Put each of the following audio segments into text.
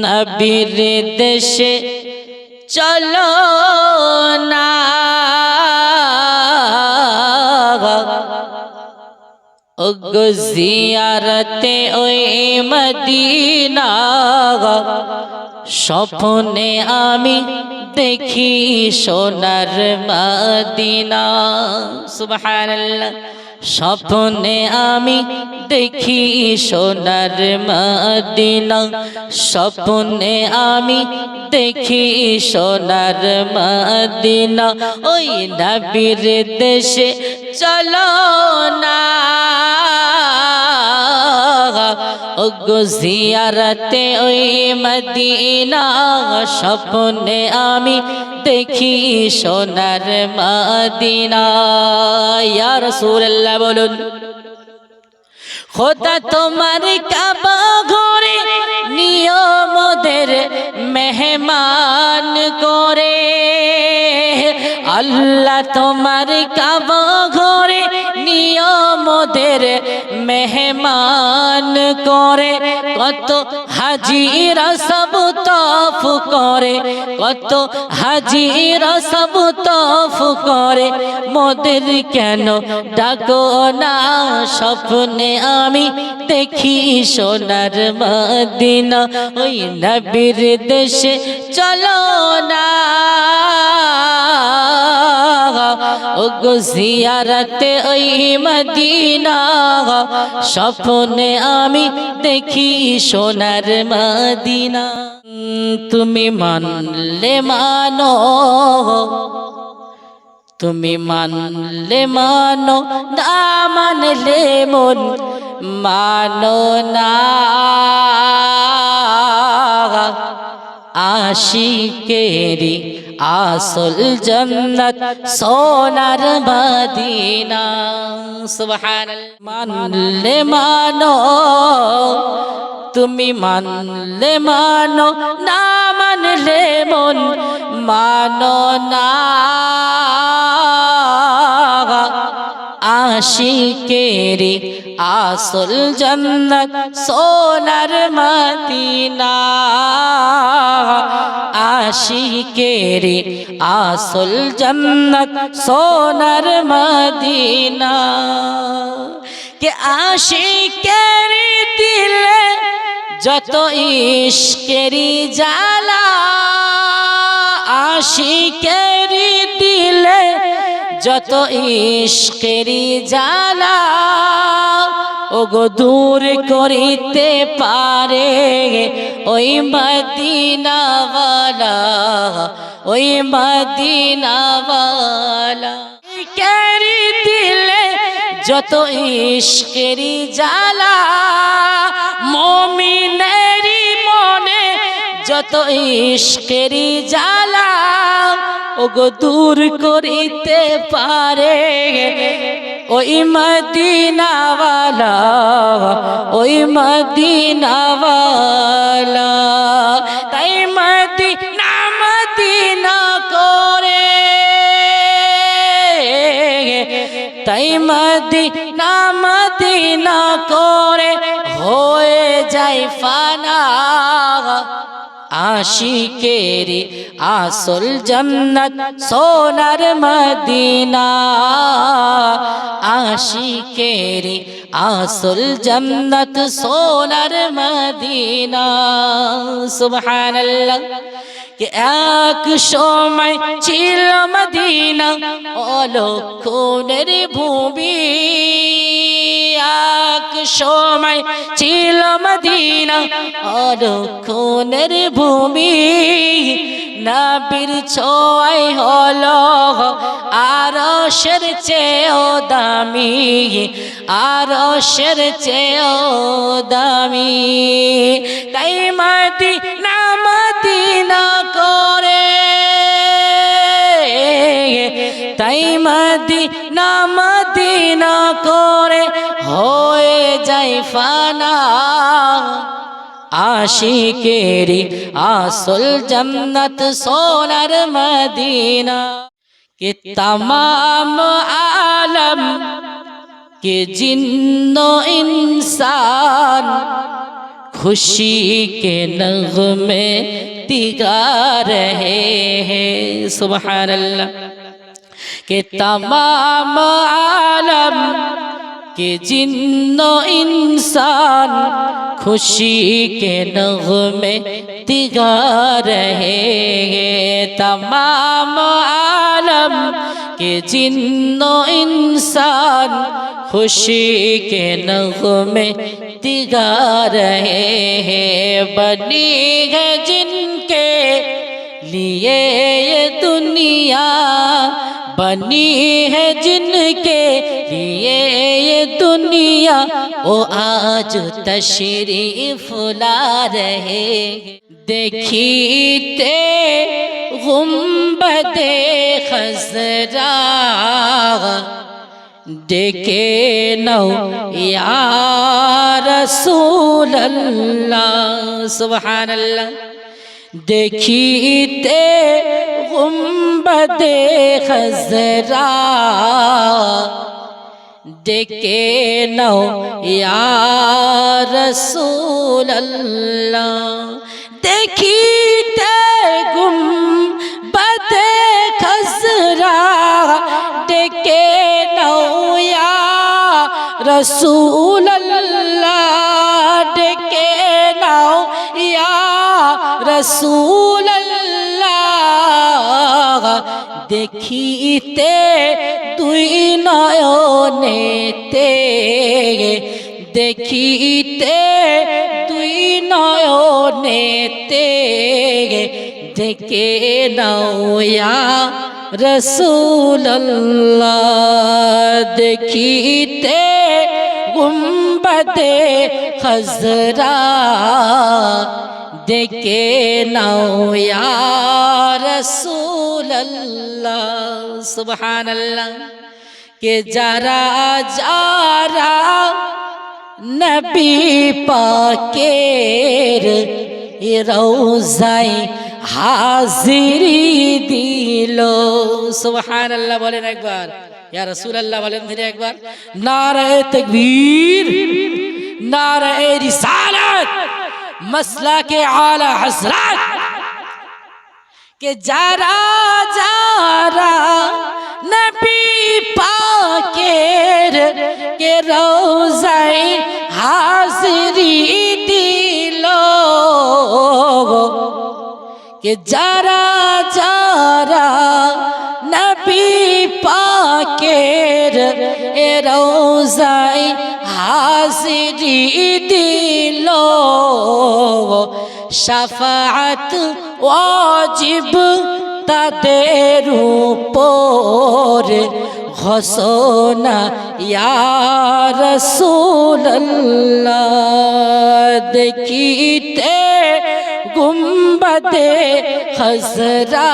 নবীর দেশে চলো না ওগো জিয়ারতে ওই মদিনা স্বপ্নে আমি দেখি সোনার মদিনা সুবহানাল্লাহ স্বপ্নে আমি দেখি সোনার মদিনা স্বপ্নে আমি দেখি সোনার মদিনা ওই নবীর দেশে চলো না ওগো জিয়ারতে ওই মদিনা স্বপ্নে আমি দেখি সোনার মদিনা ইয়া রাসূলুল্লাহ বলুন খোদা তোমার কাবা ঘরে নিয়মদের মেহমান করে আল্লাহ তোমার কাবা ঘরে নিয়মদের মেহমান করে কত হাজিরা সব তফ করে কত হাজিরা সব তফ করে মোদের কেন ডাকো না স্বপ্নে আমি দেখি সোনার মদিনা ওই নবীর দেশে চলো না ওগো জিয়ারতে ওই মদিনা স্বপ্নে আমি দেখি সোনার মদিনা তুমি মানলে মানো তুমি মানলে মানো না মানলে মন মানো না আশিকেরি আসল জন্নত সোনার মদিনা সুবহানাল্লাহ মানলে মানো তুমি মানলে মানো না মানলে মন মানো না আশিকেরি আসল জন্নত সোনার মদিনা আশিকেরি আসল জন্নত সোনার মদিনা কে আশিকেরি দিলে যত ইশকেরি জ্বালা আশিকেরি দিলে যত ইশকেরি জ্বালা ওগো দূর করিতে পারে ওই মদিনাওয়ালা ওই মদিনাওয়ালা কেরি দিলে যত ইশকেরি জ্বালা মুমিনেরি মনে যত ইশকেরি জ্বালা ওগো দূর করিতে পারে ওই মদিনাওয়ালা ওই মদিনাওয়ালা তাই মদিনা মদিনা করে তাই মদিনা মদিনা করে হয়ে যায় ফানা আশিকেরি আসল জন্নত সোনার মদিনা আশিকেরি আসল জন্নত সোনার মদিনা সুবহানাল্লাহ কে এক সময় ছিল মদিনা অলক্ষণের ভূমি এক সময় ছিল মদিনা অলক্ষণের ভূমি নবীর ছোঁয়ায় হলো আরশের চেয়েও দামি আরশের চেয়েও দামি তাই মদিনা মদিনা করে তাই মদিনা মদিনা করে হয়ে যায় ফানা आशिकेरी आसल जन्नत सोनार मदीना के तमाम आलम के जिन्नो इंसान खुशी के नग़मे तिगा रहे हैं। सुभान अल्लाह। के तमाम आलम के जिन्नो इंसान खुशी के नग़मे तिगा रहे हैं। तमाम आलम के जिन्नो इंसान खुशी के नग़मे तिगा रहे हैं। बनी है जिनके लिए ये दुनिया, बनी है जिनके लिए ये दुनिया, वो आज तशरीफ ला रहे। देखीते गुंबदे खज़रा देखे नौ या रसूल अल्लाह। सुभान अल्लाह। देखीते गुंबदे खज़रा देखे नौ या रसूल अल्लाह। देखीते गुंबदे खज़रा देखे नौ या रसूल अल्लाह, देखे नौ या रसूल अल्लाह। देखीते दुई नयनेते, देखीते दुई नयनेते देखे नौ या रसूल अल्लाह। देखीते गुंबदे खज़रा देखे नौ या रसूल अल्लाह। सुभान अल्लाह। के जारा जारा नबी पाकेर रौज़ाए हाजिरी दिलो। सुभान अल्लाह बोलें एक बार, या रसूल अल्लाह बोलें फिर एक बार। नारे तकबीर, नारे रिसालत, मसला के आला हज़रत। के जारा जारा नबी पाकेर के रौज़ाए हाजिरी दिलो। के जारा जारा नबी पाकेर रौज़ाए हाजिरी दिलो। शफाअत वाजिब तादेर ऊपर घोषणा या रसूल अल्लाह। देखीते गुंबदे खज़रा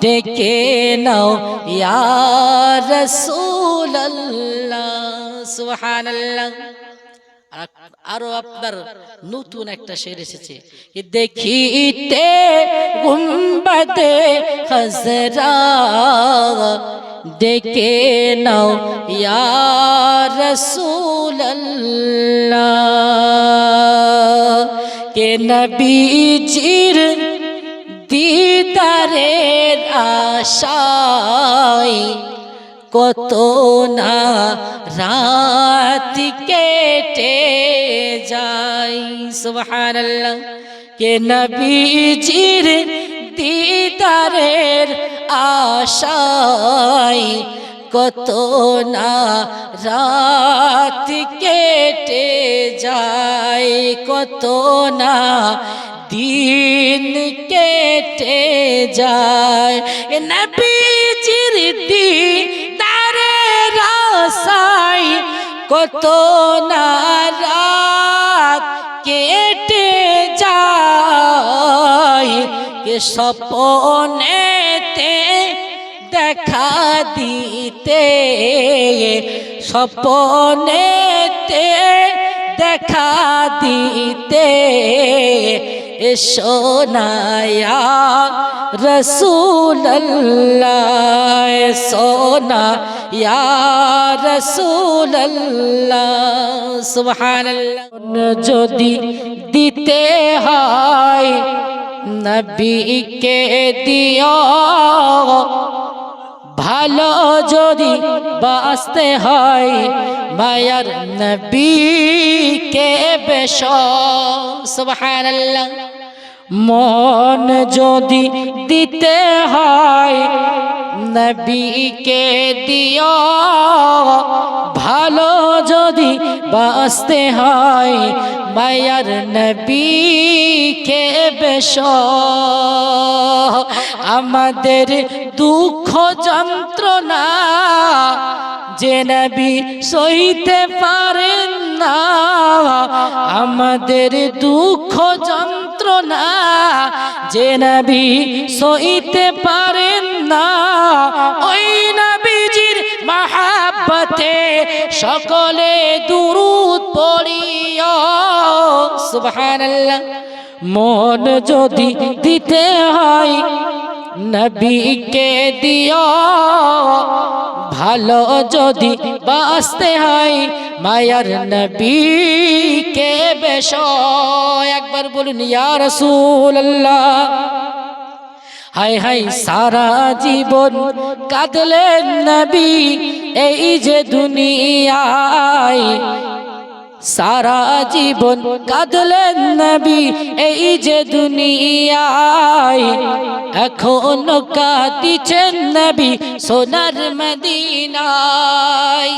देखे नौ या रसूल अल्लाह। सुभान अल्लाह। আরো আপনার নতুন একটা শের এসেছে, কি দেখিতে গুম্বদে খজরা দেখে নাও ইয়া রাসূলুল্লাহ। কে নবীজির দিদারের আশায় কত না রাত কেটে যায়। সুবহানাল্লাহ। কে নবীজির দিদারের আশায় কত না রাত কেটে যায়, কত না দিন কেটে যায়। নবীজির দিদারের আশায় কত না রাত কেটে যায়। কে স্বপ্নেতে দেখা দিতে, স্বপ্নেতে দেখা দিতে এসো না ইয়া রাসূলুল্লাহ এসো না ইয়া রাসূলুল্লাহ সুবহানাল্লাহ যদি দিতে হয় নবীকে দিও ভালো যদি বাঁচতে হয় মায়ার নবীকে বেশো সুবহানাল্লাহ মন যদি দিতে হয় নবীকে দিও ভালো যদি বাঁচতে হয় মায়ার নবীকে বেশো আমাদের দুঃখ যন্ত্রণা যে নবী সইতে পারেন না আমাদের দুঃখ যন্ত্রণা যে নবী সইতে পারেন না ওই নবীজির মহব্বতে সকলে দুরূদ পড়িও সুবহানাল্লাহ মন যদি দিতে হয় নবীকে দিও ভালো যদি বাঁচতে হয় মায়ার নবীকে বেশো একবার বলুন ইয়া রাসূলুল্লাহ হায় হায় সারা জীবন কাঁদলেন নবী এই যে দুনিয়ায় সারা জীবন কাঁদলেন নবী এই যে দুনিয়ায় এখনো কাঁদিছেন নবী সোনার মদিনায়